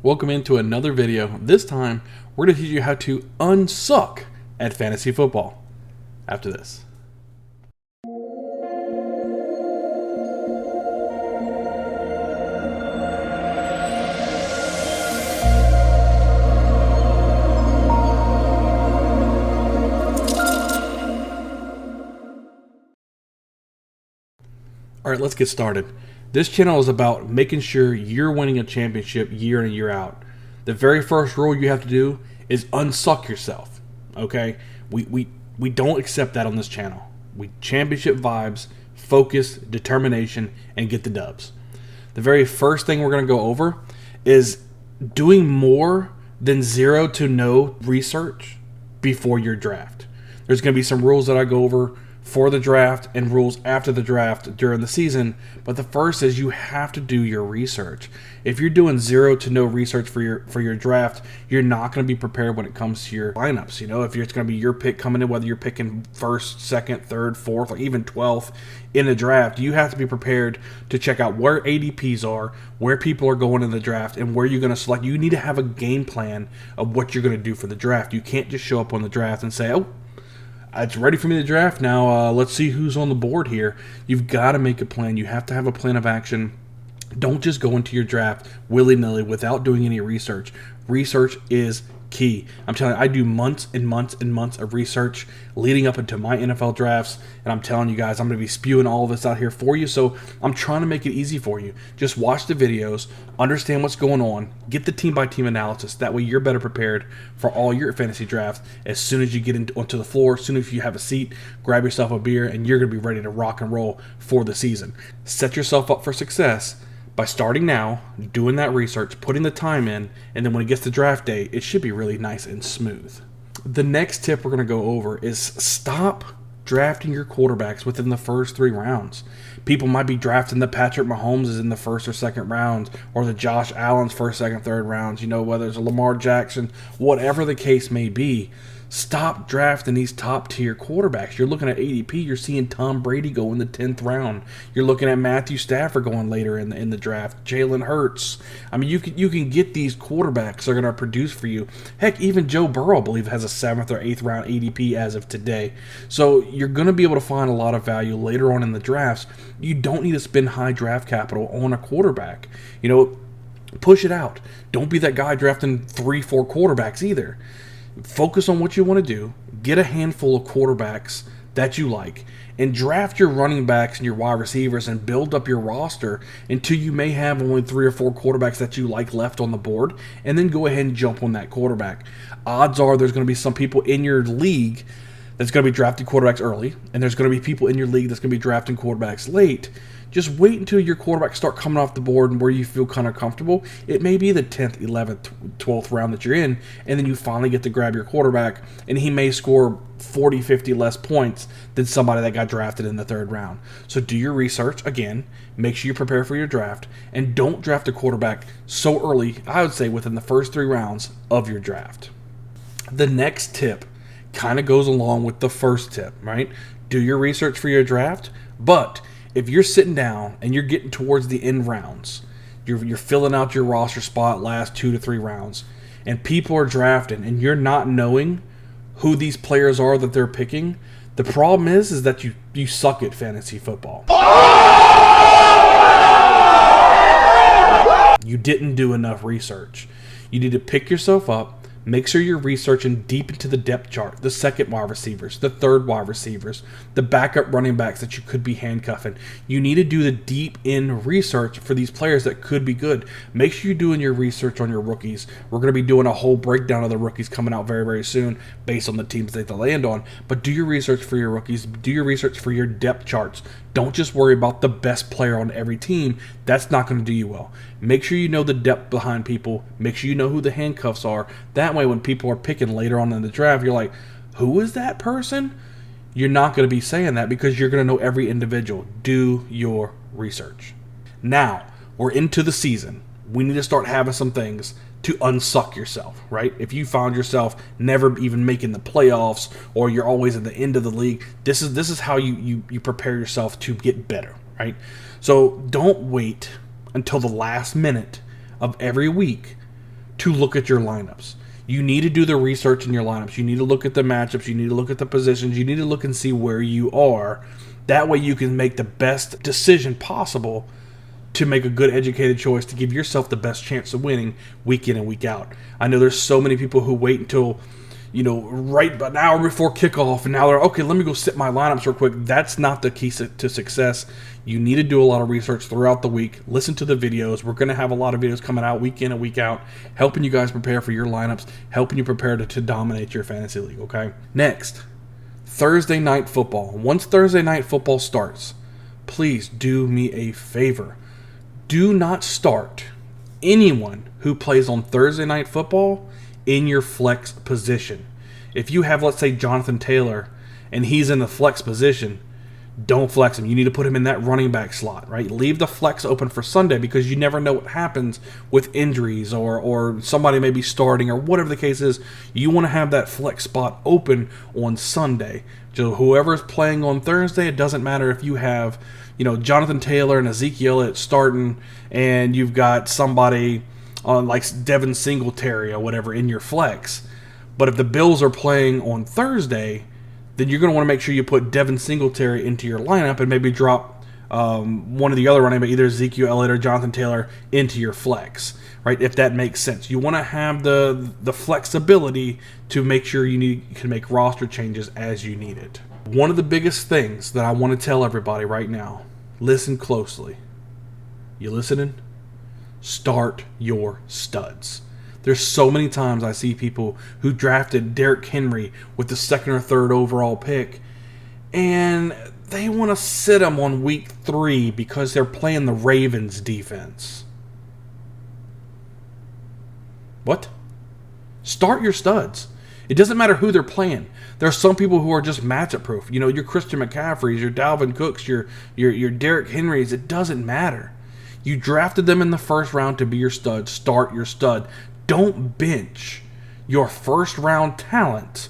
Welcome into another video. This time, we're going to teach you how to unsuck at fantasy football. After this. Alright, let's get started. This channel is about making sure you're winning a championship year in and year out. The very first rule you have to do is unsuck yourself. Okay? We don't accept that on this channel. We championship vibes, focus, determination, and get the dubs. The very first thing we're going to go over is doing more than 0 to no research before your draft. There's going to be some rules that I go over for the draft and rules after the draft during the season, but the first is you have to do your research. If you're doing 0 to no research for your draft, you're not going to be prepared when it comes to your lineups. You know, if it's going to be your pick coming in, whether you're picking first, second, third, fourth, or even 12th in the draft, you have to be prepared to check out where ADPs are, where people are going in the draft, and where you're going to select. You need to have a game plan of what you're going to do for the draft. You can't just show up on the draft and say, oh, it's ready for me to draft now. Let's see who's on the board here. You've got to make a plan. You have to have a plan of action. Don't just go into your draft willy-nilly without doing any research. Research is key. I'm telling you, I do months and months and months of research leading up into my NFL drafts, and I'm telling you guys, I'm going to be spewing all of this out here for you, so I'm trying to make it easy for you. Just watch the videos, understand what's going on, get the team-by-team analysis. That way you're better prepared for all your fantasy drafts. As soon as you get onto the floor, as soon as you have a seat, grab yourself a beer, and you're going to be ready to rock and roll for the season. Set yourself up for success by starting now, doing that research, putting the time in, and then when it gets to draft day, it should be really nice and smooth. The next tip we're going to go over is stop drafting your quarterbacks within the first 3 rounds. People might be drafting the Patrick Mahomes in the first or second round, or the Josh Allen's first, second, third rounds, you know, whether it's a Lamar Jackson, whatever the case may be. Stop drafting these top-tier quarterbacks. You're looking at ADP. You're seeing Tom Brady go in the 10th round. You're looking at Matthew Stafford going later in the draft. Jalen Hurts. I mean, you can get these quarterbacks that are going to produce for you. Heck, even Joe Burrow, I believe, has a 7th or 8th round ADP as of today. So you're going to be able to find a lot of value later on in the drafts. You don't need to spend high draft capital on a quarterback. You know, push it out. Don't be that guy drafting 3-4 quarterbacks either. Focus on what you want to do, get a handful of quarterbacks that you like, and draft your running backs and your wide receivers and build up your roster until you may have only 3 or 4 quarterbacks that you like left on the board, and then go ahead and jump on that quarterback. Odds are there's going to be some people in your league that's going to be drafting quarterbacks early, and there's going to be people in your league that's going to be drafting quarterbacks late. Just wait until your quarterbacks start coming off the board and where you feel kind of comfortable. It may be the 10th, 11th, 12th round that you're in, and then you finally get to grab your quarterback, and he may score 40, 50 less points than somebody that got drafted in the 3rd round. So do your research. Again, make sure you prepare for your draft, and don't draft a quarterback so early, I would say within the first 3 rounds of your draft. The next tip kind of goes along with the first tip, right? Do your research for your draft, but if you're sitting down and you're getting towards the end rounds, you're filling out your roster spot last 2 to 3 rounds, and people are drafting and you're not knowing who these players are that they're picking, the problem is that you suck at fantasy football. You didn't do enough research. You need to pick yourself up. Make sure you're researching deep into the depth chart, the second wide receivers, the third wide receivers, the backup running backs that you could be handcuffing. You need to do the deep in research for these players that could be good. Make sure you're doing your research on your rookies. We're going to be doing a whole breakdown of the rookies coming out very, very soon based on the teams that they land on. But do your research for your rookies. Do your research for your depth charts. Don't just worry about the best player on every team. That's not going to do you well. Make sure you know the depth behind people. Make sure you know who the handcuffs are. That way when people are picking later on in the draft, you're like, who is that person? You're not going to be saying that because you're going to know every individual. Do your research. Now, we're into the season. We need to start having some things to unsuck yourself, right? If you found yourself never even making the playoffs, or you're always at the end of the league, this is how you prepare yourself to get better, right? So don't wait until the last minute of every week to look at your lineups. You need to do the research in your lineups. You need to look at the matchups. You need to look at the positions. You need to look and see where you are. That way you can make the best decision possible to make a good educated choice to give yourself the best chance of winning week in and week out. I know there's so many people who wait until, right an hour before kickoff, and now they're, okay, let me go sit my lineups real quick. That's not the key to success. You need to do a lot of research throughout the week. Listen to the videos. We're going to have a lot of videos coming out week in and week out, helping you guys prepare for your lineups, helping you prepare to dominate your fantasy league, okay? Next, Thursday night football. Once Thursday night football starts, please do me a favor. Do not start anyone who plays on Thursday night football in your flex position. If you have, let's say, Jonathan Taylor, and he's in the flex position, don't flex him. You need to put him in that running back slot, right? Leave the flex open for Sunday, because you never know what happens with injuries or somebody may be starting or whatever the case is. You want to have that flex spot open on Sunday. So whoever's playing on Thursday, it doesn't matter if you have, Jonathan Taylor and Ezekiel Elliott starting, and you've got somebody on like Devin Singletary or whatever in your flex. But if the Bills are playing on Thursday, then you're going to want to make sure you put Devin Singletary into your lineup and maybe drop one of the other running backs, either Ezekiel Elliott or Jonathan Taylor, into your flex, right? If that makes sense. You want to have the flexibility to make sure you can make roster changes as you need it. One of the biggest things that I want to tell everybody right now, listen closely. You listening? Start your studs. There's so many times I see people who drafted Derrick Henry with the 2nd or 3rd overall pick, and they want to sit him on week 3 because they're playing the Ravens defense. What? Start your studs. It doesn't matter who they're playing. There are some people who are just matchup proof. Your Christian McCaffreys, your Dalvin Cooks, your Derrick Henrys. It doesn't matter. You drafted them in the 1st round to be your stud. Start your stud. Don't bench your 1st round talent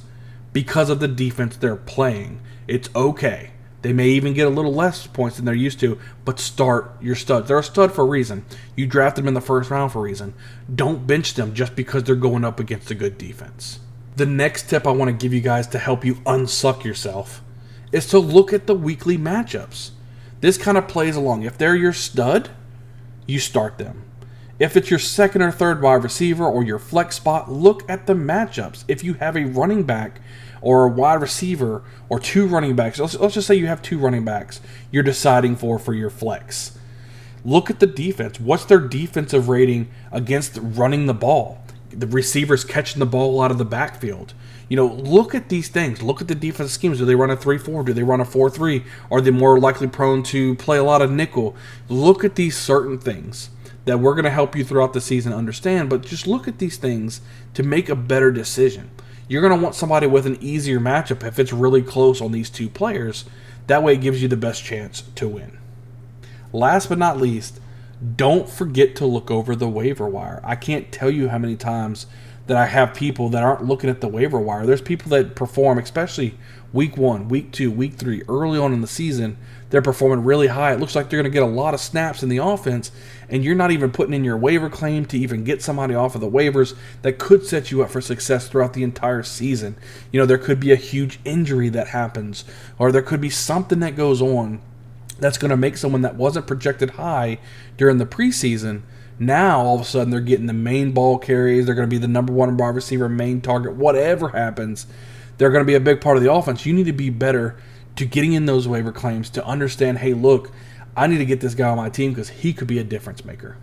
because of the defense they're playing. It's okay. They may even get a little less points than they're used to, but start your studs. They're a stud for a reason. You drafted them in the 1st round for a reason. Don't bench them just because they're going up against a good defense. The next tip I want to give you guys to help you unsuck yourself is to look at the weekly matchups. This kind of plays along. If they're your stud, you start them. If it's your 2nd or 3rd wide receiver or your flex spot, look at the matchups. If you have a running back or a wide receiver or 2 running backs, let's just say you have 2 running backs you're deciding for your flex. Look at the defense. What's their defensive rating against running the ball? The receivers catching the ball out of the backfield. Look at these things. Look at the defensive schemes. Do they run a 3-4? Do they run a 4-3? Are they more likely prone to play a lot of nickel? Look at these certain things that we're going to help you throughout the season understand, but just look at these things to make a better decision. You're going to want somebody with an easier matchup if it's really close on these 2 players. That way it gives you the best chance to win. Last but not least, don't forget to look over the waiver wire. I can't tell you how many times that I have people that aren't looking at the waiver wire. There's people that perform, especially week 1, week 2, week 3, early on in the season. They're performing really high. It looks like they're going to get a lot of snaps in the offense, and you're not even putting in your waiver claim to even get somebody off of the waivers that could set you up for success throughout the entire season. There could be a huge injury that happens, or there could be something that goes on that's going to make someone that wasn't projected high during the preseason, now all of a sudden they're getting the main ball carries. They're going to be the number 1 wide receiver, main target. Whatever happens, they're going to be a big part of the offense. You need to be better to getting in those waiver claims to understand, hey, look, I need to get this guy on my team because he could be a difference maker.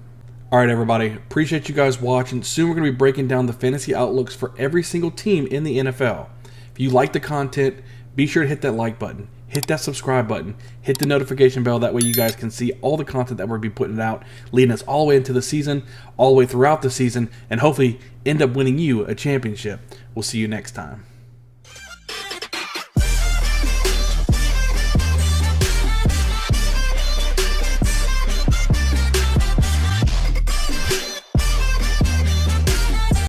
All right, everybody. Appreciate you guys watching. Soon we're going to be breaking down the fantasy outlooks for every single team in the NFL. If you like the content, be sure to hit that like button. Hit that subscribe button. Hit the notification bell. That way you guys can see all the content that we'll be putting out, leading us all the way into the season, all the way throughout the season, and hopefully end up winning you a championship. We'll see you next time.